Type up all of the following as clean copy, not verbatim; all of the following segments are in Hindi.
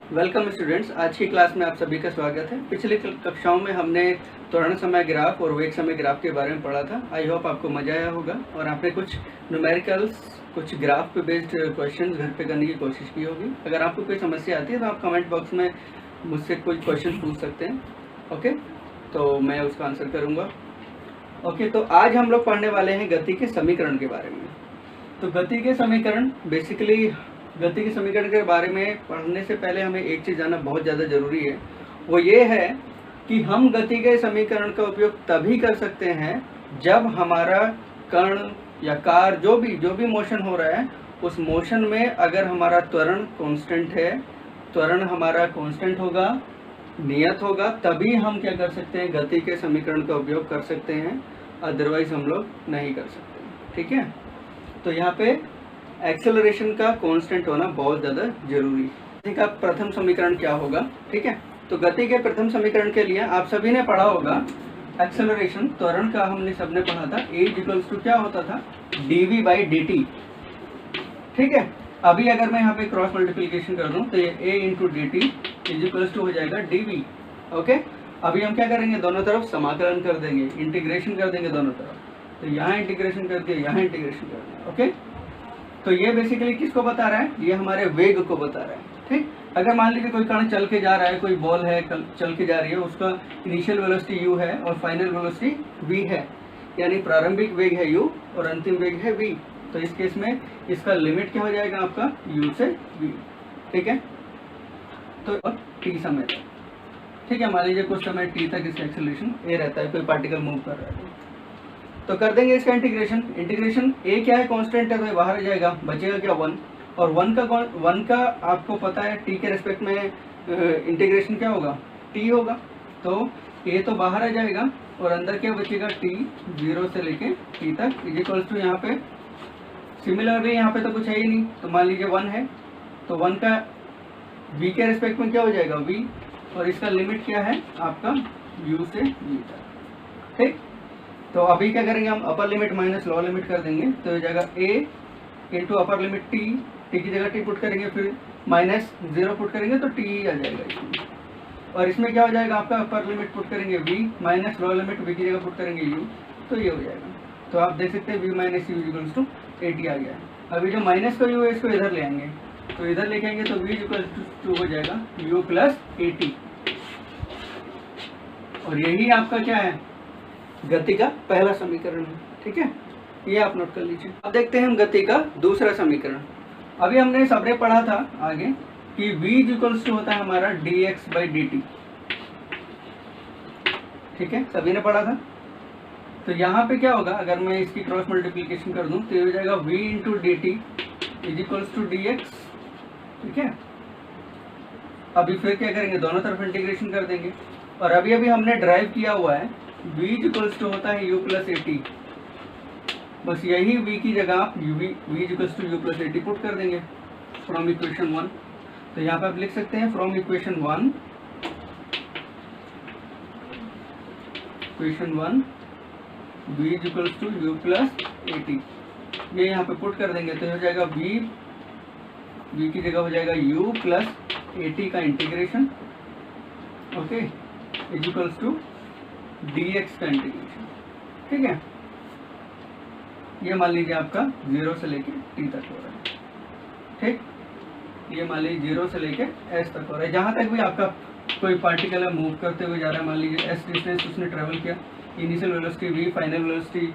वेलकम स्टूडेंट्स, आज की क्लास में आप सभी का स्वागत है। पिछली कक्षाओं में हमने त्वरण समय ग्राफ और वेग समय ग्राफ के बारे में पढ़ा था। आई होप आपको मजा आया होगा और आपने कुछ न्यूमेरिकल्स, कुछ ग्राफ पे बेस्ड क्वेश्चंस घर पे करने की कोशिश की होगी। अगर आपको कोई समस्या आती है तो आप कमेंट बॉक्स में मुझसे कोई क्वेश्चन पूछ सकते हैं। ओके, तो मैं उसका आंसर करूँगा। ओके, तो आज हम लोग पढ़ने वाले हैं गति के समीकरण के बारे में। तो गति के समीकरण बेसिकली गति के समीकरण के बारे में पढ़ने से पहले हमें एक चीज़ जानना बहुत ज़्यादा ज़रूरी है। वो ये है कि हम गति के समीकरण का उपयोग तभी कर सकते हैं जब हमारा कण या कार जो भी मोशन हो रहा है, उस मोशन में अगर हमारा त्वरण कांस्टेंट है, त्वरण हमारा कांस्टेंट होगा, नियत होगा, तभी हम क्या कर सकते हैं, गति के समीकरण का उपयोग कर सकते हैं। अदरवाइज हम लोग नहीं कर सकते। ठीक है, तो यहाँ पे एक्सेलरेशन का कांस्टेंट होना बहुत ज़्यादा जरूरी है। गति का प्रथम समीकरण क्या होगा? ठीक है, तो गति के प्रथम समीकरण के लिए आप सभी ने पढ़ा होगा एक्सेलरेशन, त्वरण का हमने सबने पढ़ा था। ए इक्वल्स टू क्या होता था? dv by dt। ठीक है, अभी अगर मैं यहाँ पे क्रॉस मल्टीप्लीकेशन कर दूँ तो ये a into d t is equals to हो जाएगा dv। ओके, अभी हम क्या करेंगे, दोनों तरफ समाकलन कर देंगे, इंटीग्रेशन कर देंगे दोनों तरफ। तो यहाँ इंटीग्रेशन कर दिया, यहाँ इंटीग्रेशन कर दिया। ओके, तो ये बेसिकली किसको बता रहा है? ये हमारे वेग को बता रहा है। ठीक, अगर मान लीजिए कोई कण चल के जा रहा है, कोई बॉल है चल के जा रही है, उसका इनिशियल वेलोसिटी u है और फाइनल वेलोसिटी v है, यानी प्रारंभिक वेग है u और अंतिम वेग है v। तो इस केस में इसका लिमिट क्या हो जाएगा आपका? u से v। ठीक है, तो t समय तक। ठीक है, मान लीजिए कुछ समय t तक इसका एक्सेलरेशन a रहता है, कोई पार्टिकल मूव कर रहा है तो कर देंगे इसका इंटीग्रेशन। इंटीग्रेशन a क्या है? कांस्टेंट है, तो ये बाहर आ जाएगा, बचेगा क्या? 1। और 1 का आपको पता है t के रेस्पेक्ट में इंटीग्रेशन क्या होगा? t होगा। तो a तो बाहर आ जाएगा और अंदर क्या बचेगा? t 0 से लेके t तक इज इक्वल्स टू, यहाँ पे सिमिलरली यहाँ पे तो कुछ है ही नहीं, तो मान लीजिए 1 है, तो 1 का v के रेस्पेक्ट में क्या हो जाएगा? v, और इसका लिमिट क्या है आपका? u से v तक। ठीक, तो अभी क्या करेंगे हम? Upper limit minus lower limit कर देंगे, तो ये जाएगा a into upper limit t की जगह t पुट करेंगे, फिर माइनस 0 पुट करेंगे तो t आ जाएगा इसमें। और इसमें क्या हो जाएगा आपका? अपर लिमिट पुट करेंगे v minus lower limit v की जगह पुट करेंगे u, तो ये हो जाएगा। तो आप देख सकते हैं v minus u equals to 80 आ गया है। अभी जो माइनस का u है इसको इधर ले आएंगे, तो इधर लेके आएंगे तो v इक्वल्स टू हो जाएगा u प्लस 80। और यही आपका क्या है? गति का पहला समीकरण है। ठीक है, ये आप नोट कर लीजिए। अब देखते हैं हम गति का दूसरा समीकरण। अभी हमने सबने पढ़ा था आगे कि v इक्वल्स टू होता है हमारा dx बाई dt। ठीक है, सभी ने पढ़ा था। तो यहाँ पे क्या होगा? अगर मैं इसकी क्रॉस मल्टीप्लीकेशन कर दूं तो ये हो जाएगा v into d t is equals to dx। ठीक है, अभी फिर क्या करेंगे? दोनों तरफ इंटीग्रेशन कर देंगे। और अभी हमने ड्राइव किया हुआ है v इक्वल्स टू होता है u प्लस 80। बस यही v की जगह आप v equals to u plus 80 put कर देंगे फ्रॉम इक्वेशन 1। तो यहाँ पे आप लिख सकते हैं from equation 1 v equals to u plus 80, ये यहाँ पे पुट कर देंगे तो हो जाएगा v की जगह हो जाएगा u प्लस 80 का integration. Okay, is equals to dx का इंटीग्रेशन। ठीक है, ये मान लीजिए आपका 0 से लेके t तक हो रहा है। ठीक, ये मान लीजिए 0 से लेके s तक हो रहा है। जहाँ तक भी आपका कोई पार्टिकल है मूव करते हुए जा रहा है, मान लीजिए s डिस्टेंस उसने ट्रेवल किया, initial velocity v, final velocity,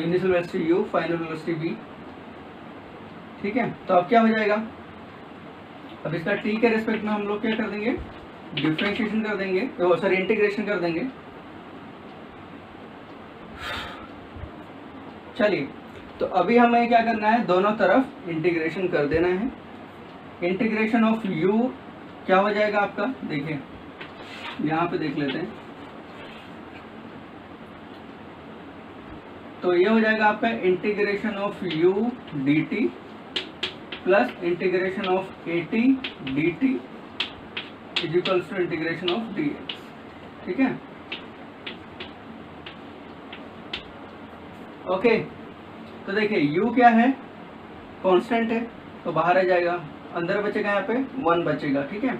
initial velocity u, final velocity v। ठीक है, तो अब क्या हो जाएगा? अब इसका t के रेस्पेक्ट में हम लोग क्या कर देंगे? डिफ्रेंशिएशन कर देंगे, तो सॉरी इंटीग्रेशन कर देंगे। चलिए, तो अभी हमें क्या करना है? दोनों तरफ इंटीग्रेशन कर देना है। इंटीग्रेशन ऑफ u क्या हो जाएगा आपका? देखिए यहाँ पे देख लेते हैं, तो ये हो जाएगा आपका integration of u dt plus integration of 80 dt is equals to integration of dx। ठीक है, ओके, तो देखिए u क्या है? कांस्टेंट है, तो बाहर आ जाएगा, अंदर बचेगा यहाँ पे 1 बचेगा। ठीक है,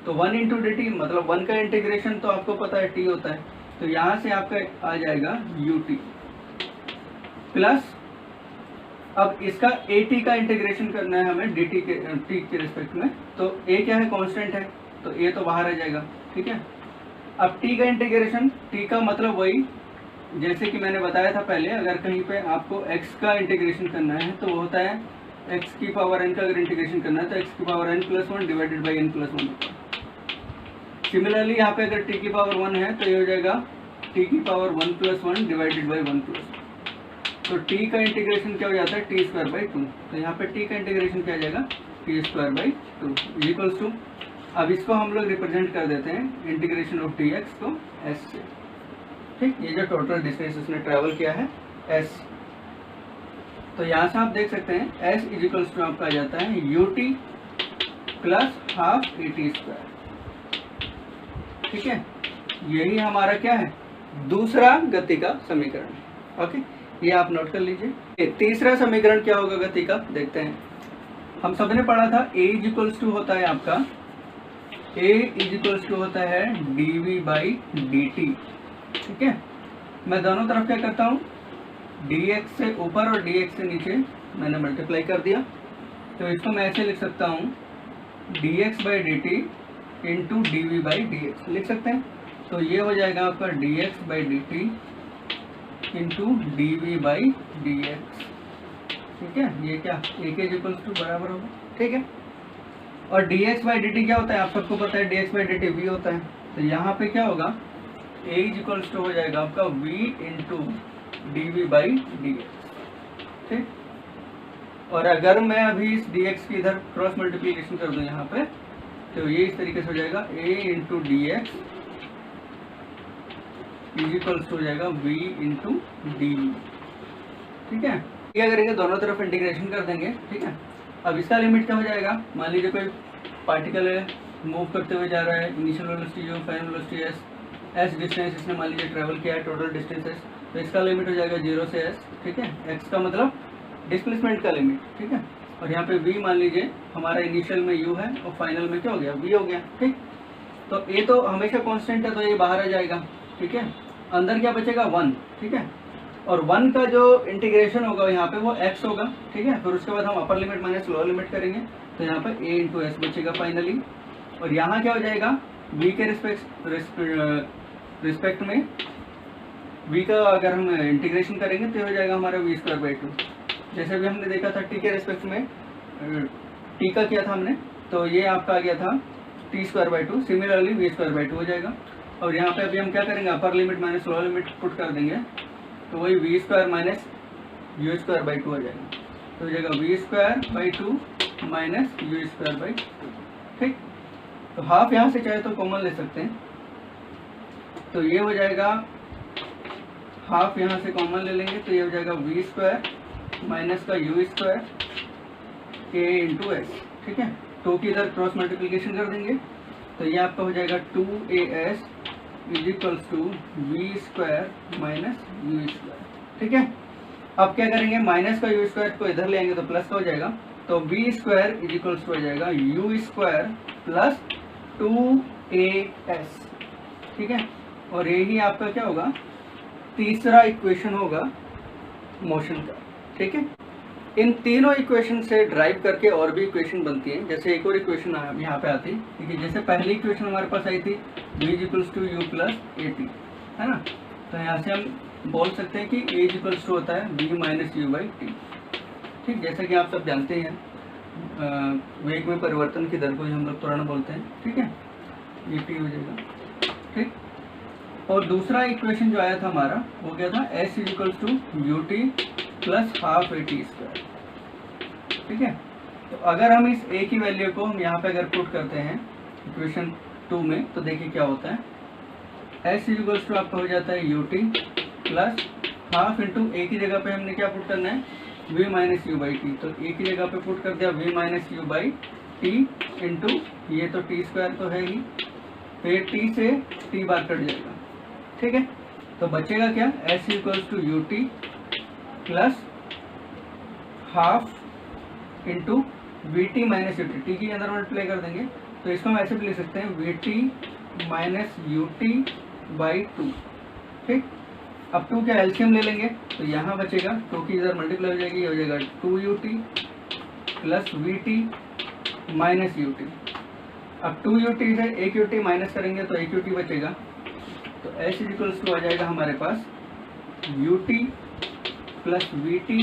तो 1 इंटू डी टी मतलब 1 का इंटीग्रेशन तो आपको पता है टी होता है, तो यहाँ से आपका आ जाएगा यू टी प्लस, अब इसका ए टी का इंटीग्रेशन करना है हमें डी टी के टी के रिस्पेक्ट में, तो ए क्या है कांस्टेंट है, तो ए तो बाहर आ जाएगा, ठीक है। अब टी का इंटीग्रेशन, टी का मतलब वही जैसे कि मैंने बताया था पहले, अगर कहीं पे आपको x का इंटीग्रेशन करना है तो वो होता है x की पावर n का अगर इंटीग्रेशन करना है तो x की power n plus 1 divided by n plus 1। Similarly यहाँ पे अगर t की पावर 1 है तो ये हो जाएगा t की power 1 plus 1 divided by 1 plus 1। तो t का इंटीग्रेशन क्या हो जाता है टी स्क्वायर बाई 2, तो यहाँ पे t का इंटीग्रेशन क्या आ जाएगा t square by 2 equals to, अब इसको हम लोग रिप्रेजेंट कर देते हैं इंटीग्रेशन ऑफ डी एक्स को s से, ठीक। ये जो टोटल डिस्टेंस उसने ट्रेवल किया है s, तो यहाँ से आप देख सकते हैं s इज इक्वल्स टू आपका आ जाता है you t plus half a t square, ठीक है। यही हमारा क्या है दूसरा गति का समीकरण, ओके, ये आप नोट कर लीजिए। तीसरा समीकरण क्या होगा गति का, देखते हैं। हम सबने पढ़ा था a इज इक्वल्स टू होता है आपका, a इज इक्वल्स टू होता है dv बाई dt, ठीक है। मैं दोनों तरफ क्या करता हूँ, dx से ऊपर और dx से नीचे मैंने मल्टीप्लाई कर दिया, तो इसको मैं ऐसे लिख सकता हूँ dx by dt into dv by dx लिख सकते हैं। तो ये हो जाएगा आपका dx by dt into dv by dx, ठीक है। ये क्या a के इक्वल्स टू बराबर होगा, ठीक है। और dx बाई dt क्या होता है, आप सबको पता है dx बाई dt v होता है, तो यहाँ पे क्या होगा a इज इक्वल्स टू हो जाएगा आपका v into d v by d x, ठीक। और अगर मैं अभी इस dx की इधर क्रॉस मल्टीप्लिकेशन कर दूं यहाँ पे, तो ये इस तरीके से हो जाएगा a into d x is equals to हो जाएगा v इंटू डी वी, ठीक है। ये करेंगे दोनों तरफ इंटीग्रेशन कर देंगे, ठीक है। अब इसका लिमिट क्या हो जाएगा, मान लीजिए कोई पार्टिकल है मूव करते हुए जा रहा है, initial velocity u, final velocity s distance इसने मान लीजिए ट्रेवल किया है, टोटल डिस्टेंस s, तो इसका लिमिट हो जाएगा 0 से s, ठीक है। x का मतलब डिस्प्लेसमेंट का लिमिट, ठीक है। और यहाँ पे v मान लीजिए हमारा इनिशियल में u है और फाइनल में क्या हो गया v हो गया, ठीक। तो a तो हमेशा कांस्टेंट है तो ये बाहर आ जाएगा, ठीक है। अंदर क्या बचेगा 1, ठीक है। और 1 का जो इंटीग्रेशन होगा यहाँ पे वो x होगा, ठीक है। फिर उसके बाद हम upper limit minus lower limit करेंगे, तो यहाँ पे a इंटू एस बचेगा फाइनली। और यहाँ क्या हो जाएगा v के रिस्पेक्ट में v का अगर हम इंटीग्रेशन करेंगे तो हो जाएगा हमारा v स्क्वायर बाई 2। जैसे भी हमने देखा था t के रिस्पेक्ट में t का किया था हमने, तो ये आपका आ गया था t square by 2, similarly v square by 2 हो जाएगा। और यहाँ पे अभी हम क्या करेंगे upper limit minus lower limit put कर देंगे, तो वही v square minus u square by 2 हो जाएगा, तो हो जाएगा v square by 2 minus u square by 2, ठीक। तो हाफ यहाँ से चाहे तो कॉमन ले सकते हैं, तो ये हो जाएगा हाफ यहाँ से कॉमन ले लेंगे, तो ये हो जाएगा v स्क्वायर माइनस का u square k into S, ठीक है। 2 की इधर क्रॉस मल्टीप्लिकेशन कर देंगे, तो ये आपका हो जाएगा 2as is equals to v square minus u square, ठीक है। अब क्या करेंगे माइनस का यू स्क्वायर को इधर ले आएंगे तो प्लस का हो जाएगा, तो v square is equals to हो जाएगा यू स्क्वायर प्लस 2as, ठीक है। और यही आपका क्या होगा तीसरा इक्वेशन होगा मोशन का, ठीक है। इन तीनों इक्वेशन से ड्राइव करके और भी इक्वेशन बनती है, जैसे एक और इक्वेशन यहाँ पे आती है, ठीक है। जैसे पहली इक्वेशन हमारे पास आई थी v is equals to u plus a t, है ना। तो यहाँ से हम बोल सकते हैं कि a इज इक्वल्स टू होता है v minus you by T, ठीक। जैसा कि आप सब जानते हैं वेग में परिवर्तन की दर को ही हम लोग त्वरण बोलते हैं, ठीक है। ये टी हो जाएगा, ठीक। और दूसरा इक्वेशन जो आया था हमारा वो क्या था s is equals to u t plus half a t square, ठीक है। तो अगर हम इस a की वैल्यू को हम यहाँ पे अगर पुट करते हैं इक्वेशन 2 में, तो देखिए क्या होता है s इज इक्वल्स टू आपका हो जाता है you t plus half into a की जगह पे हमने क्या पुट करना है v minus you by T, तो a की जगह पे पुट कर दिया v minus you by T into ये तो टी स्क्वायर तो है ही, फिर t से t बार कट जाएगा, ठीक है। तो बचेगा क्या s equals to u t plus half into v t minus u t, t की अंदर मल्टीप्लाई कर देंगे तो इसको हम ऐसे भी लिख सकते हैं VT माइनस UT बाई 2। ठीक, अब 2 का एलसीएम ले लेंगे तो यहाँ बचेगा 2 की इधर मल्टीप्लाई हो जाएगी, ये हो जाएगा 2UT plus VT minus UT। अब 2UT से 1UT माइनस करेंगे तो 1UT बचेगा, तो S इक्वल्स टू आ जाएगा हमारे पास UT प्लस VT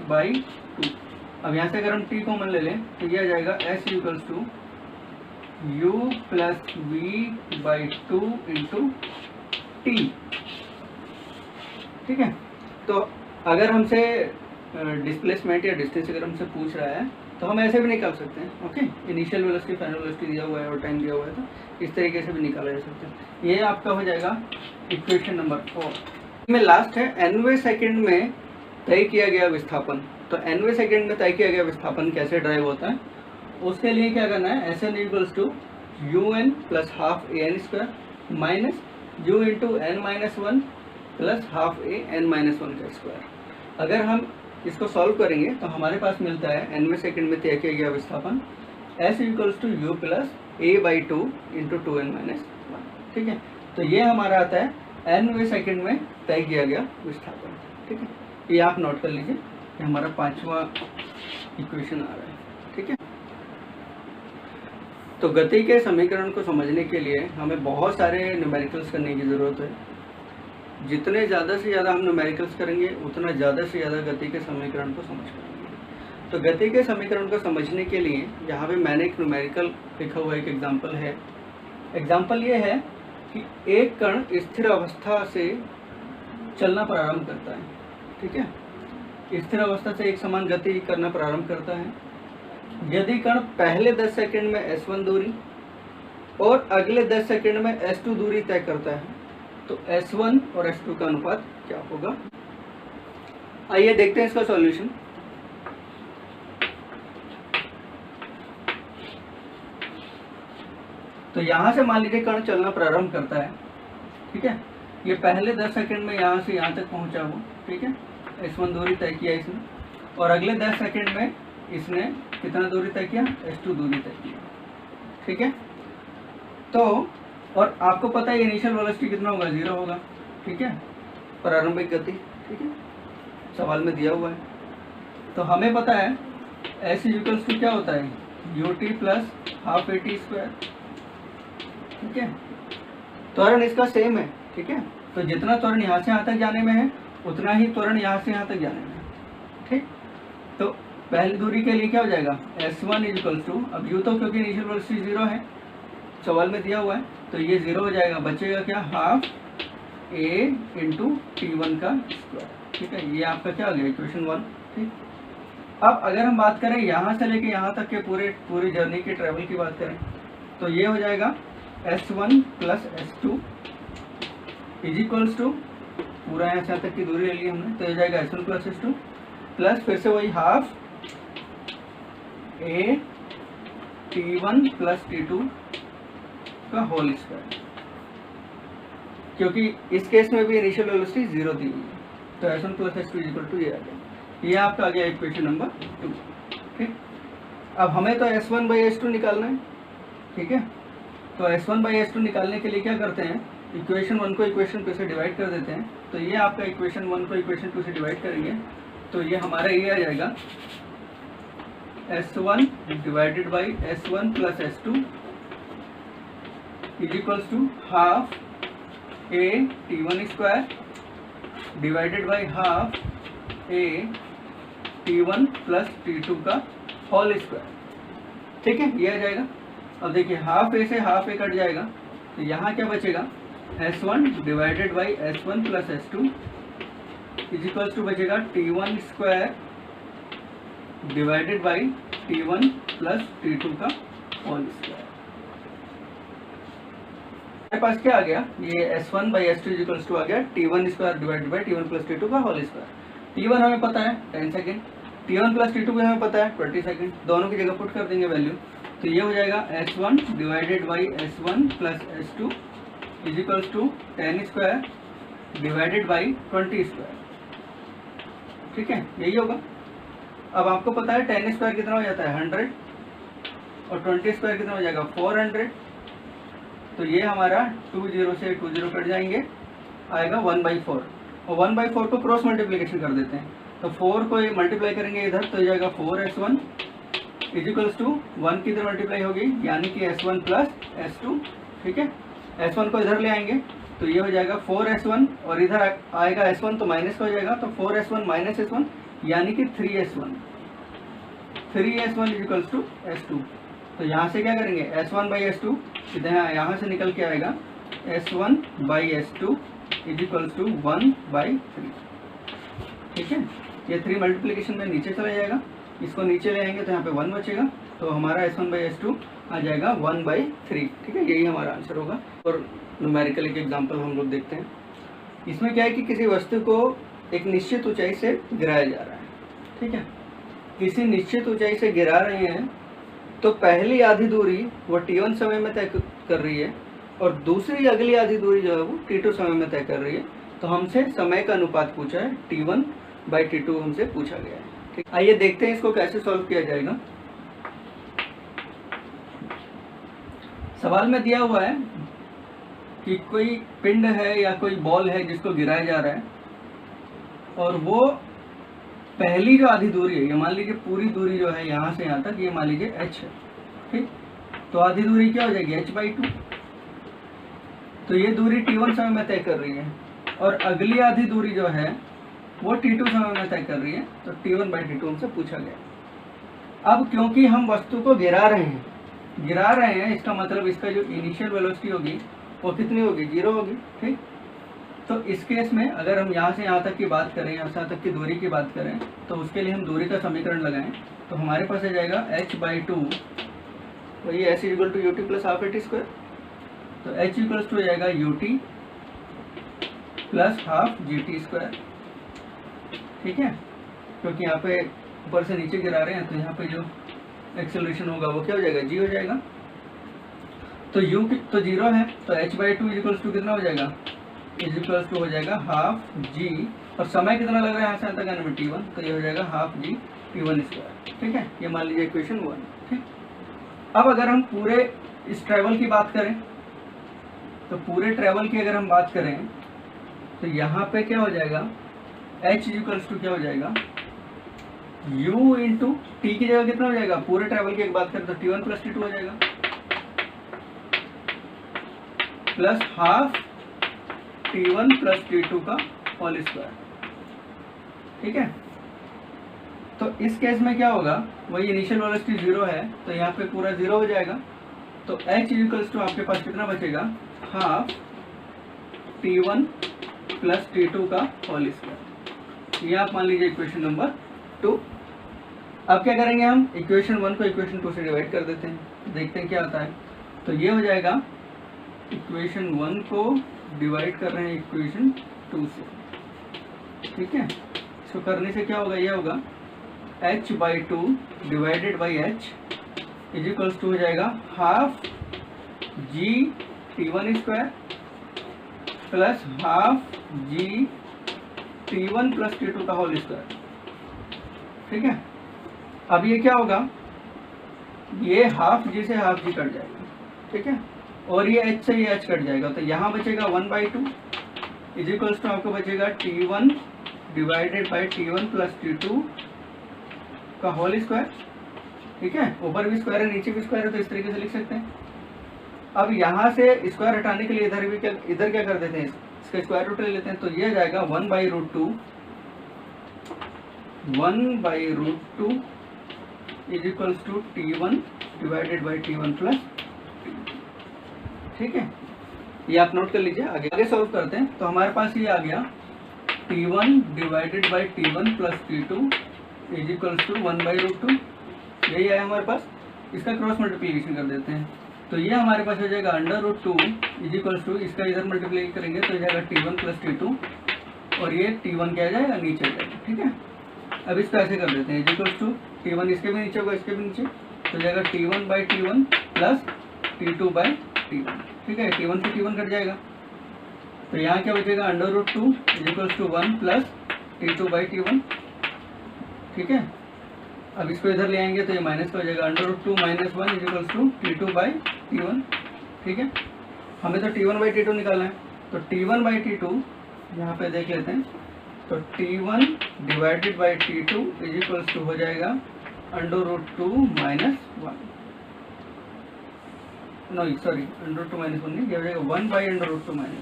बाई 2। अब यहाँ से अगर हम T कॉमन ले लें तो ये आ जाएगा S equals to U plus V by 2 into T। ठीक है, तो अगर हमसे डिस्प्लेसमेंट या डिस्टेंस अगर हमसे पूछ रहा है तो हम ऐसे भी निकाल सकते हैं। Okay, initial velocity, final velocity दिया हुआ है और टाइम दिया हुआ है, तो इस तरीके से भी निकाला जा सकता है। ये आपका हो जाएगा इक्वेशन नंबर 4 में। लास्ट है nवें सेकंड में तय किया गया विस्थापन। तो nवें सेकंड में तय किया गया विस्थापन कैसे ड्राइव होता है, उसके लिए क्या करना है, Sn equals to UN plus half AN square minus U into N minus 1 plus half AN minus 1 का स्क्वायर। अगर हम इसको सॉल्व करेंगे तो हमारे पास मिलता है nवें सेकंड में तय किया गया विस्थापन S equals to U plus A by 2 into 2N minus 1। ठीक है, तो ये हमारा आता है nवें सेकंड में तय किया गया विस्थापन। ठीक है, ये आप नोट कर लीजिए, ये हमारा 5वां इक्वेशन आ रहा है। ठीक है, तो गति के समीकरण को समझने के लिए हमें बहुत सारे न्यूमेरिकल्स करने की ज़रूरत है। जितने ज़्यादा से ज़्यादा हम न्यूमेरिकल्स करेंगे उतना ज़्यादा से ज़्यादा गति के समीकरण को समझ पाएंगे। तो गति के समीकरण को समझने के लिए यहाँ पे मैंने एक न्यूमेरिकल लिखा हुआ एक एग्जांपल है। एग्जांपल ये है कि एक कण स्थिर अवस्था से चलना प्रारंभ करता है। ठीक है, स्थिर अवस्था से एक समान गति करना प्रारंभ करता है। यदि कण पहले 10 सेकंड में S1 दूरी और अगले 10 सेकंड में S2 दूरी तय करता है तो S1 और S2 का अनुपात क्या होगा। आइए देखते हैं इसका सॉल्यूशन। तो यहां से मान लीजिए कण चलना प्रारंभ करता है। ठीक है, ये पहले 10 सेकंड में यहां से यहां तक पहुंचा वो। ठीक है, S1 दूरी तय किया इसने और अगले 10 सेकंड में इसने कितना दूरी तय किया, S2 दूरी तय किया। ठीक है, तो और आपको पता है इनिशियल वेलोसिटी कितना होगा, 0 होगा। ठीक है, प्रारंभिक गति। ठीक है, सवाल में दिया हुआ है। तो हमें पता है S इक्वल्स टू क्या होता है, UT plus half AT square. ठीक है, त्वरण इसका सेम है। ठीक है, तो जितना त्वरण यहाँ से यहाँ तक जाने में है उतना ही त्वरण यहाँ से यहाँ तक जाने में है। ठीक, तो पहली दूरी के लिए क्या हो जाएगा, S1 इक्वल्स टू, अब U तो क्योंकि इनिशियल वेलोसिटी 0 है सवाल में दिया हुआ है तो ये 0 हो जाएगा, बचेगा क्या, हाफ A इंटू T1 का स्क्वायर। ठीक है, ये आपका क्या हो गया, इक्वेशन 1। ठीक, अब अगर हम बात करें यहाँ से लेके यहाँ तक के पूरी जर्नी की ट्रेवल की बात करें तो ये हो जाएगा S1 plus S2 is equals to, पूरा यहाँ से यहाँ तक की दूरी ले ली हमने तो ये जाएगा S1 प्लस S2 प्लस फिर से वही half A T1 plus T2 का होल स्क्वायर। क्योंकि इस केस में भी इनिशियल वेलोसिटी 0 दी हुई है तो S1 plus S2 equal to ये आ गया। ये आपका आ गया इक्वेशन नंबर 2। ठीक, अब हमें तो S1 बाई S2 निकालना है। ठीक है, तो S1 बाई S2 निकालने के लिए क्या करते हैं, इक्वेशन 1 को इक्वेशन 2 से डिवाइड कर देते हैं। तो ये आपका इक्वेशन 1 को इक्वेशन 2 से डिवाइड करेंगे तो ये हमारा ये आ जाएगा S1 divided by S1 plus S2 is equals to half A T1 square divided by half A T1 plus T2 का होल स्क्वायर। ठीक है, ये आ जाएगा। अब देखिए हाफ A से हाफ A कट जाएगा तो यहाँ क्या बचेगा, S1 divided by S1 plus S2 is equals to बचेगा T1 square divided by T1 plus T2 का होल स्क्वायर। हमारे पास क्या आ गया, ये S1 by S2 equals to आ गया T1 square divided by T1 plus T2 का होल स्क्वायर। T1 हमें पता है 10 सेकेंड, T1 प्लस T2 भी हमें पता है 20 सेकेंड, दोनों की जगह पुट कर देंगे वैल्यू तो ये हो जाएगा S1 divided by S1 plus S2 is equals to 10 square divided by 20 square. ठीक है, यही होगा। अब आपको पता है 10 स्क्वायर कितना हो जाता है 100, और 20 स्क्वायर कितना हो जाएगा 400। तो ये हमारा 2 0 से 2 0 कट जाएंगे, आएगा 1/4। और 1/4 को क्रॉस मल्टीप्लिकेशन कर देते हैं, तो 4 को मल्टीप्लाई करेंगे इधर तो हो जाएगा 4s1 इजिकल्स टू 1 की इधर मल्टीप्लाई होगी यानी कि s1 प्लस s2। ठीक है, s1 को इधर ले आएंगे तो ये हो जाएगा 4s1 और इधर आएगा s1 तो माइनस का हो जाएगा, तो 4s1 माइनस s1 यानी कि 3s1 इजिकल्स टू s2। तो यहाँ से क्या करेंगे s1/s2 सीधे यहाँ से निकल के आएगा s1/s2 इजिकल्स टू 1/3। ठीक है, ये 3 मल्टीप्लिकेशन में नीचे चला जाएगा, इसको नीचे ले आएंगे तो यहाँ पे 1 बचेगा, तो हमारा s1/s2 आ जाएगा 1/3। ठीक है, यही हमारा आंसर होगा। और न्यूमेरिकल एक एग्जांपल हम लोग देखते हैं। इसमें क्या है कि किसी वस्तु को एक निश्चित ऊंचाई से गिराया जा रहा है। ठीक है, किसी निश्चित ऊंचाई से गिरा रहे हैं तो पहली आधी दूरी वो t1 समय में तय कर रही है और दूसरी अगली आधी दूरी जो है वो t2 समय में तय कर रही है। तो हमसे समय का अनुपात पूछा है, t1/t2 हमसे पूछा गया है। ठीक, आइए देखते हैं इसको कैसे सॉल्व किया जाएगा। सवाल में दिया हुआ है कि कोई पिंड है या कोई बॉल है जिसको गिराया जा रहा है और वो पहली जो आधी दूरी है, ये मान लीजिए पूरी दूरी जो है यहाँ से यहाँ तक, ये मान लीजिए h है। ठीक, तो आधी दूरी क्या हो जाएगी h/2। तो ये दूरी t1 समय में तय कर रही है और अगली आधी दूरी जो है वो t2 समय में तय कर रही है, तो t1/t2 हमसे पूछा गया। अब क्योंकि हम वस्तु को गिरा रहे हैं, इसका मतलब इसका जो इनिशियल वेलोसिटी होगी वो कितनी होगी 0 होगी। ठीक, तो इस केस में अगर हम यहाँ से यहाँ तक की बात करें, यहाँ से यहाँ तक की दूरी की बात करें, तो उसके लिए हम दूरी का समीकरण लगाएं तो हमारे पास आ जाएगा h/2 वही s equal to ut plus half at square. तो h इक्वल्स टू हो जाएगा ut plus half gt square. ठीक है, क्योंकि यहाँ पे ऊपर से नीचे गिरा रहे हैं तो यहाँ पे जो एक्सेलरेशन होगा वो क्या हो जाएगा g हो जाएगा। तो u तो 0 है, तो h/2 इक्वल्स टू कितना हो जाएगा इक्वल्स टू हो जाएगा हाफ g, और समय कितना लग रहा है यहाँ से तक आने में t1, तो ये हो जाएगा हाफ g t1 स्क्वायर। ठीक है, ये मान लीजिए इक्वेशन 1। ठीक, अब अगर हम पूरे इस ट्रैवल की बात करें तो पूरे ट्रैवल की अगर हम बात करें तो यहाँ पे क्या हो जाएगा h इक्वल्स टू क्या हो जाएगा u इंटू टी की जगह कितना हो जाएगा, पूरे ट्रैवल की एक बात करें तो t1 प्लस t2 हो जाएगा plus half t1 plus t2 का होल स्क्वायर। ठीक है, तो इस केस में क्या होगा, वही इनिशियल वेलोसिटी 0 है तो यहाँ पे पूरा 0 हो जाएगा। तो h इक्वल्स टू आपके पास कितना बचेगा हाफ t1 प्लस t2 का होल स्क्वायर। ये आप मान लीजिए इक्वेशन नंबर 2। अब क्या करेंगे, हम इक्वेशन 1 को इक्वेशन 2 से डिवाइड कर देते हैं, देखते हैं क्या आता है। तो ये हो जाएगा इक्वेशन 1 को डिवाइड कर रहे हैं इक्वेशन 2 से। ठीक है, इसको करने से क्या होगा, ये होगा h/2 divided by h is equals to हो जाएगा half g t1 square plus half g t1 plus t2 का होल स्क्वायर। ठीक है, अब ये क्या होगा, ये हाफ g से हाफ g कट जाएगा। ठीक है, और ये h से ये h कट जाएगा, तो यहाँ बचेगा 1/2 इज इक्वल्स टू आपको बचेगा t1 divided by t1 plus t2 का होल स्क्वायर। ठीक है, ऊपर भी स्क्वायर है नीचे भी स्क्वायर है, तो इस तरीके से लिख सकते हैं। अब यहाँ से स्क्वायर हटाने के लिए इधर क्या कर देते हैं, इसका स्क्वायर रूट ले लेते हैं, तो ये जाएगा 1/√2 is equals to t1 divided by t1 plus. ठीक है, ये आप नोट कर लीजिए। आगे सॉल्व करते हैं, तो हमारे पास ये आ गया t1 divided by t1 plus t2 is equals to 1/√2। यही आया हमारे पास, इसका क्रॉस मल्टीप्लिकेशन कर देते हैं, तो ये हमारे पास हो जाएगा √2 इज इक्वल्स टू, इसका इधर मल्टीप्लाई करेंगे तो हो जाएगा t1 प्लस t2 और ये t1 क्या आ जाएगा नीचे आ जाएगा। ठीक है, अब इसको ऐसे कर देते हैं इज इक्वल्स टू t1 इसके भी नीचे होगा इसके भी नीचे, तो जाएगा t1/t1 प्लस t2/t1। ठीक है, t1 से t1 कट जाएगा, तो यहाँ क्या बचेगा √2 is equals to 1 plus t2/t1। ठीक है, अब इसको इधर ले आएंगे तो ये माइनस का हो जाएगा, √2 - 1 = T2/T1। ठीक है, हमें तो T1/T2 निकालना है, तो T1/T2 यहाँ पे देख लेते हैं। तो T1 / T2 = हो जाएगा √2 - 1, सॉरी √2 - 1 नहीं, ये हो जाएगा 1/√2 - 1,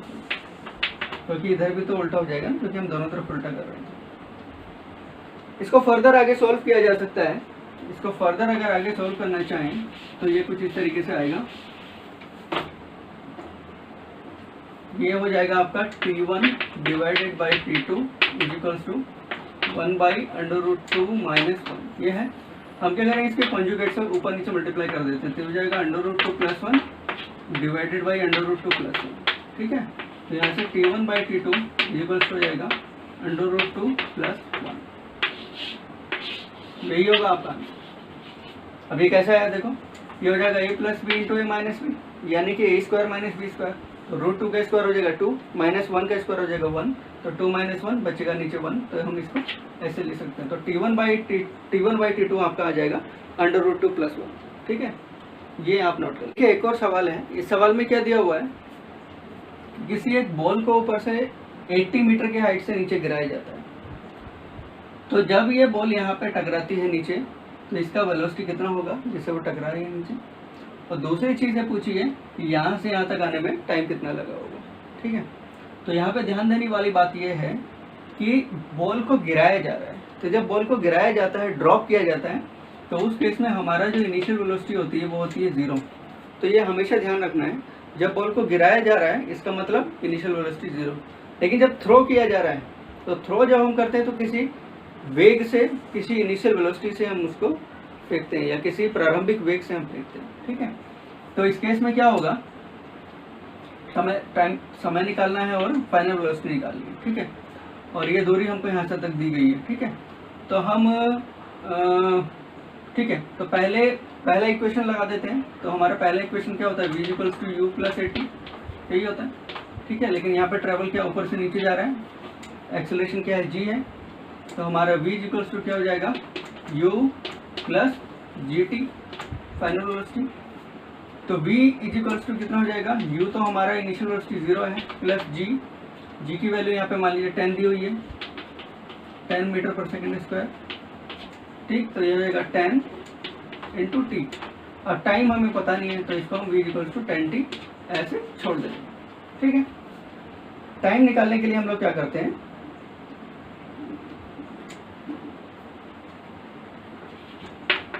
क्योंकि इधर भी तो उल्टा हो जाएगा क्योंकि हम दोनों तरफ उल्टा कर रहे हैं। इसको फर्दर आगे सॉल्व किया जा सकता है। इसको फर्दर अगर आगे सॉल्व करना चाहें तो ये कुछ इस तरीके से आएगा। ये हो जाएगा आपका T1 / T2 = 1/√2 - 1। ये है, हम क्या करेंगे, इसके कॉन्जुगेट्स और ऊपर नीचे मल्टीप्लाई कर देते हैं, तो हो जाएगा √2 + 1 /√2 + 1। ठीक है, तो यहाँ से T1/T2 = हो जाएगा √2 + 1। यही होगा आपका आंसर। अभी कैसा है देखो, ये हो जाएगा a + b × a - b, यानी कि a² - b²। तो √2 का स्क्वायर हो जाएगा 2, -1 का स्क्वायर हो जाएगा 1, तो 2 - 1 बचेगा नीचे 1, तो हम इसको ऐसे लिख सकते हैं। तो T1/T2 आपका आ जाएगा √2 + 1। ठीक है, ये आप नोट कर लीजिए। एक और सवाल है, इस सवाल में क्या दिया हुआ है, किसी एक बॉल को ऊपर से 80 मीटर की हाइट से नीचे गिराया जाता है। तो जब ये बॉल यहाँ पे टकराती है नीचे, तो इसका वेलोसिटी कितना होगा जिससे वो टकरा रही है नीचे। और दूसरी चीज़ है पूछी है कि यहाँ से यहाँ तक आने में टाइम कितना लगा होगा। ठीक है, तो यहाँ पे ध्यान देने वाली बात ये है कि बॉल को गिराया जा रहा है, तो जब बॉल को गिराया जाता है, ड्रॉप किया जाता है, तो उस केस में हमारा जो इनिशियल वेलोसिटी होती है वो होती है 0। तो ये हमेशा ध्यान रखना है, जब बॉल को गिराया जा रहा है इसका मतलब इनिशियल वेलोसिटी 0। लेकिन जब थ्रो किया जा रहा है, तो थ्रो जब हम करते हैं तो किसी वेग से, किसी इनिशियल वेलोसिटी से हम उसको फेंकते हैं, या किसी प्रारंभिक वेग से हम फेंकते हैं। ठीक है, तो इस केस में क्या होगा, समय निकालना है और फाइनल वेलोसिटी निकालनी है। ठीक है, और ये दूरी हमको यहाँ से तक दी गई है। ठीक है, तो हम ठीक है, तो पहला इक्वेशन लगा देते हैं। तो हमारा पहला इक्वेशन क्या होता है, v = u + at, यही होता है। ठीक है, लेकिन यहाँ पे ट्रेवल क्या ऊपर से नीचे जा रहा है, एक्सेलरेशन क्या है, g है, तो हमारा v = क्या हो जाएगा, u + gt फाइनल वेलोसिटी। तो v = कितना हो जाएगा, u तो हमारा इनिशियल वेलोसिटी 0 है, प्लस g की वैल्यू यहाँ पे मान लीजिए 10 दी हुई है, 10 मीटर/सेकंड²। ठीक, तो ये हो जाएगा 10 × t। अब टाइम हमें पता नहीं है, तो इसको हम v = 10t ऐसे छोड़ देंगे। ठीक है, टाइम निकालने के लिए हम लोग क्या करते हैं,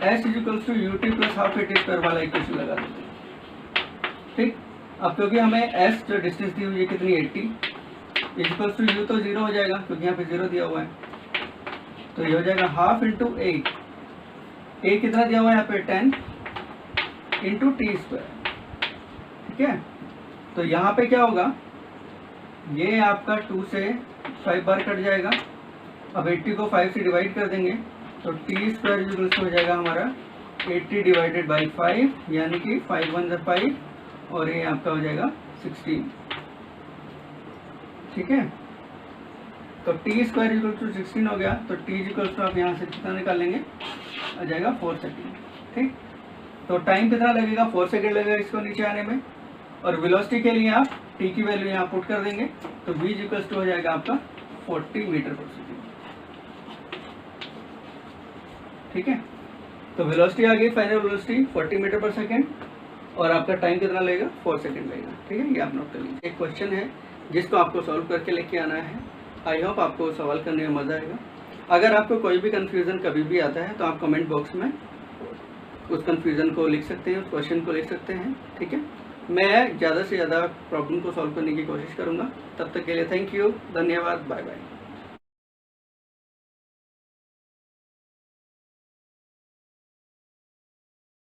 s = ut + ½ at² वाला इक्वेशन लगा देते हैं। ठीक, अब क्योंकि हमें s जो डिस्टेंस दी हुई है कितनी, 80, = u तो 0 हो जाएगा क्योंकि यहाँ पे 0 दिया हुआ है, तो ये हो जाएगा ½ × a कितना दिया हुआ है यहाँ पे, 10 × t²। ठीक है, तो यहाँ पे क्या होगा, ये आपका 2 से 5 बार कट जाएगा। अब 80 को 5 से डिवाइड कर देंगे, तो t² हो जाएगा हमारा 80 / 5, यानी कि 5 × 1 = 5, और ये आपका हो जाएगा 16। ठीक है, तो t² = 16 हो गया, तो t आप यहाँ से कितना निकालेंगे, आ जाएगा 4 सेकेंड। ठीक, तो टाइम कितना लगेगा, 4 सेकेंड लगेगा इसको नीचे आने में। और वेलोसिटी के लिए आप t की वैल्यू यहाँ पुट कर देंगे, तो v = हो जाएगा आपका 40 मीटर/सेकेंड। ठीक है, तो वेलोसिटी आ गई, फाइनल वेलोसिटी 40 मीटर/सेकेंड, और आपका टाइम कितना लगेगा, 4 सेकेंड लगेगा। ठीक है, ये आप नोट कर लीजिए। एक क्वेश्चन है जिसको आपको सॉल्व करके लेके आना है। आई होप आपको सवाल करने में मज़ा आएगा। अगर आपको कोई भी कन्फ्यूज़न कभी भी आता है तो आप कमेंट बॉक्स में उस कन्फ्यूज़न को लिख सकते हैं, उस क्वेश्चन को लिख सकते हैं। ठीक है, मैं ज़्यादा से ज़्यादा प्रॉब्लम को सॉल्व करने की कोशिश करूँगा। तब तक के लिए थैंक यू, धन्यवाद, बाय बाय।